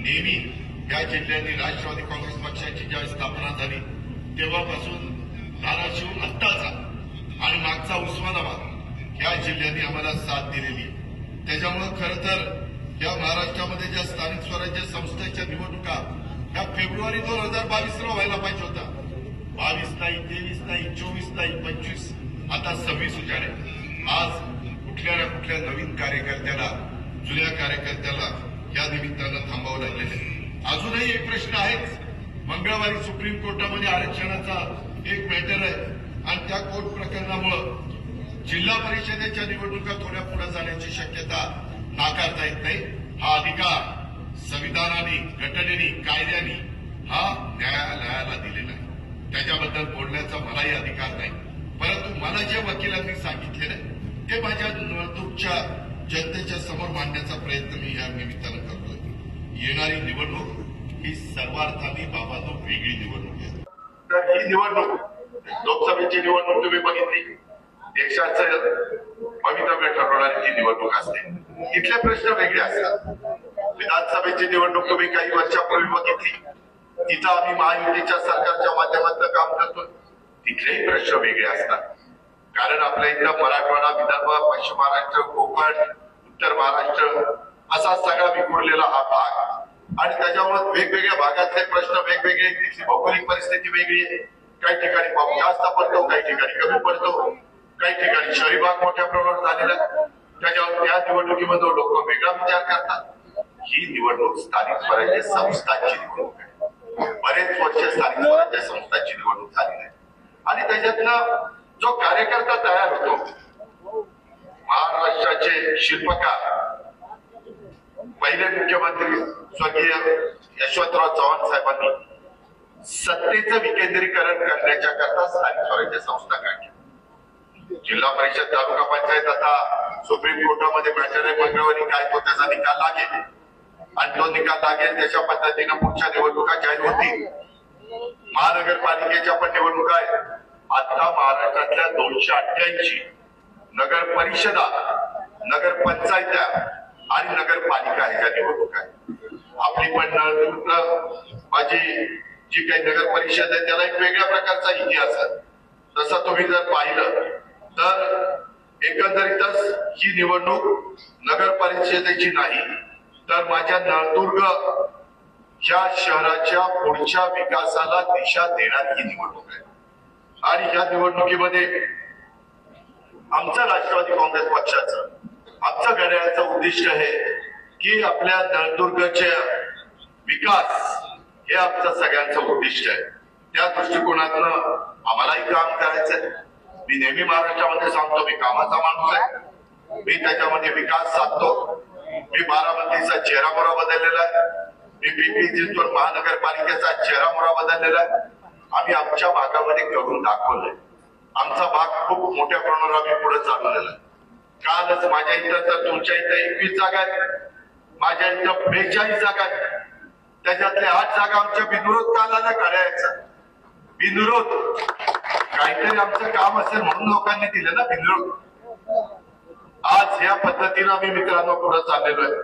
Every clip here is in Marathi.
नेहमी या जिल्ह्यांनी राष्ट्रवादी काँग्रेस पक्षाची ज्यावेळी स्थापना झाली तेव्हापासून धाराशिव आत्ताचा आणि मागचा उस्मानाबाद या जिल्ह्यांनी आम्हाला साथ दिलेली. त्याच्यामुळे खरं तर या महाराष्ट्रामध्ये ज्या स्थानिक स्वराज्य संस्थेच्या निवडणुका या फेब्रुवारी 2022 व्हायला पाहिजे होता. 22 नाही, 23 नाही, 24 नाही, 25, आता 26 उजाड आहे. आज कुठल्या ना कुठल्या नवीन कार्यकर्त्याला, जुन्या कार्यकर्त्याला या निमित्तानं थांबावं लागलेलं आहे. अजूनही एक प्रश्न आहेच. मंगळवारी सुप्रीम कोर्टामध्ये आरक्षणाचा एक मॅटर आहे आणि त्या कोर्ट प्रकरणामुळे जिल्हा परिषदेच्या निवडणुका थोड्या पुढे जाण्याची शक्यता नाकारता येत नाही. हा अधिकार संविधानाने, घटनेने, कायद्याने हा न्यायालयाला दिलेला आहे. त्याच्याबद्दल बोलण्याचा मलाही अधिकार नाही. परंतु मला जे वकिलांनी सांगितलेलं आहे ते माझ्या नळदुर्गच्या जनतेच्या समोर मांडण्याचा प्रयत्न मी या निमित्तानं करतोय. येणारी निवडणूक ही सर्वार्थाने बाबांनो वेगळी निवडणूक आहे. तर ही निवडणूक लोकसभेची निवडणूक तुम्ही बघितली, देशाचं भवितव्य ठरवणारी ती निवडणूक असते. इथले प्रश्न वेगळे असतात. विधानसभेची निवडणूक तुम्ही काही वर्षापूर्वी बघितली, तिथं आम्ही महायुतीच्या सरकारच्या माध्यमातून काम करतो. तिथलेही प्रश्न वेगळे असतात. कारण आपल्या इथं मराठवाडा, विदर्भ, पश्चिम महाराष्ट्र, कोकण, उत्तर महाराष्ट्र असा सगळा विखुरलेला हा भाग आणि त्याच्यामुळे वेगवेगळ्या भागातले प्रश्न वेगवेगळे, तिथली भौगोलिक परिस्थिती वेगळी आहे. काही ठिकाणी पाऊस जास्त पडतो, काही ठिकाणी कमी पडतो, काही ठिकाणी शहरी भाग मोठ्या प्रमाणात झालेला आहे. त्याच्यावर त्या निवडणुकीमध्ये लोक वेगळा विचार करतात. ही निवडणूक स्थानिक स्वराज्य संस्थांची निवडणूक आहे. बरेच वर्ष स्थानिक स्वराज्य संस्थांची निवडणूक झाली आहे आणि त्याच्यातनं जो कार्यकर्ता तयार होतो, महाराष्ट्राचे शिल्पकार पहिले मुख्यमंत्री स्वर्गीय यशवंतराव चव्हाण साहेबांनी सत्तेचं विकेंद्रीकरण करण्याच्या करता स्थानिक स्वराज्य संस्था काढल्या. जिल्हा परिषद, तालुका पंचायत आता सुप्रीम कोर्टामध्ये मॅटर आहे. मंगळवारी काय तो त्याचा निकाल लागेल आणि तो निकाल लागेल त्याच्या पद्धतीनं पुढच्या निवडणुका जाहीर होतील. महानगरपालिकेच्या पण निवडणुका आहेत. आता महाराष्ट्रातल्या 288 नगर परिषदा, नगर पंचायत्या आणि नगरपालिका ह्या निवडणुका आहेत. आपली पण नळदुर्ग माझी जी काही नगर परिषद आहे त्याला एक वेगळ्या प्रकारचा इतिहास आहे. तसं तुम्ही जर पाहिलं तर एकंदरीतच ही निवडणूक नगर परिषदेची नाही तर माझ्या नळदुर्ग या शहराच्या पुढच्या विकासाला दिशा देणारी ही निवडणूक आहे. आणि या निवडणुकीमध्ये आमचं राष्ट्रवादी काँग्रेस पक्षाचं, आमचं घड्याळाचं उद्दिष्ट आहे की आपल्या नळदुर्गचे विकास हे आमचं सगळ्यांचं उद्दिष्ट आहे. त्या दृष्टिकोनातनं आम्हालाही काम करायचंय. मी नेहमी महाराष्ट्रामध्ये सांगतो मी कामाचा माणूस आहे. मी त्याच्यामध्ये विकास साधतो. मी बारामतीचा चेहरामोहरा बदललेला आहे. मी पिंपरी चिंचवड महानगरपालिकेचा चेहरामोहरा बदललेला आहे. आम्ही आमच्या भागामध्ये करून दाखवलंय. आमचा भाग खूप मोठ्या प्रमाणावर आम्ही पुढे चालवलेला आहे. कालच माझ्या इथं तर तुमच्या इथं 21 जागा आहेत, माझ्या इथं 42 जागा आहेत. त्याच्यातल्या 8 जागा आमच्या बिनविरोध कालाला काढायचा. बिनविरोध काहीतरी आमचं काम असेल म्हणून लोकांनी दिलं ना बिनविरोध. आज या पद्धतीनं आम्ही मित्रांनो पुढे चाललेलो आहे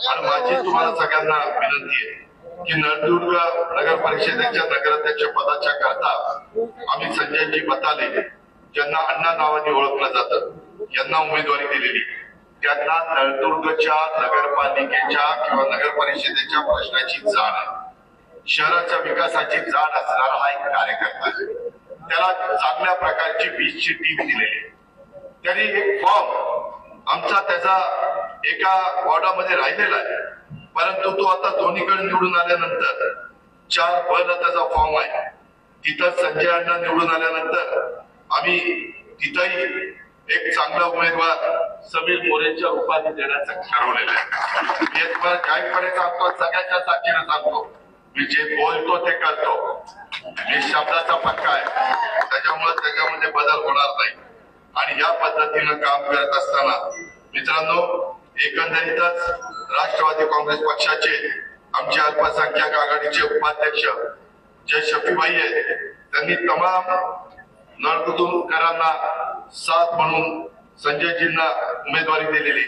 आणि माझी तुम्हाला सगळ्यांना विनंती आहे की नळदुर्ग नगर परिषदेच्या नगराध्यक्ष पदाच्या करता आम्ही संजयजी बताले ज्यांना अण्णा नावाने ओळखलं जातं यांना उमेदवारी दिलेली. त्यांना नळदुर्गच्या नगरपालिकेच्या किंवा नगर परिषदेच्या प्रश्नाची जाण आहे. शहराच्या विकासाची जाण असणारा हा एक कार्यकर्ता आहे. त्याला चांगल्या प्रकारची 20ची टीम दिलेली आहे. त्यांनी एक फॉर्म आमचा त्याचा एका वॉर्डामध्ये राहिलेला आहे, परंतु तो आता दोन्हीकडे निवडून आल्यानंतर 4 त्याचा फॉर्म आहे. तिथं संजय अण्णा निवडून आल्यानंतर आम्ही तिथंही एक चांगला उमेदवार समीर मोरेच्या रूपाने देण्याचं ठरवलेलं आहे. मी तुम्हाला जाहीरपणे सांगतो, सगळ्याच्या साक्षीने सांगतो, मी जे बोलतो ते करतो. मी शब्दाचा पक्का आहे, त्याच्यामध्ये बदल होणार नाही. आणि या पद्धतीनं काम करत असताना मित्रांनो एकंदरीतच राष्ट्रवादी काँग्रेस पक्षाचे आमचे अल्पसंख्याक आघाडीचे उपाध्यक्ष जे शफीबाई आहेत त्यांनी तमाम नळदुर्गकरांना साथ म्हणून संजयजींना उमेदवारी दिलेली.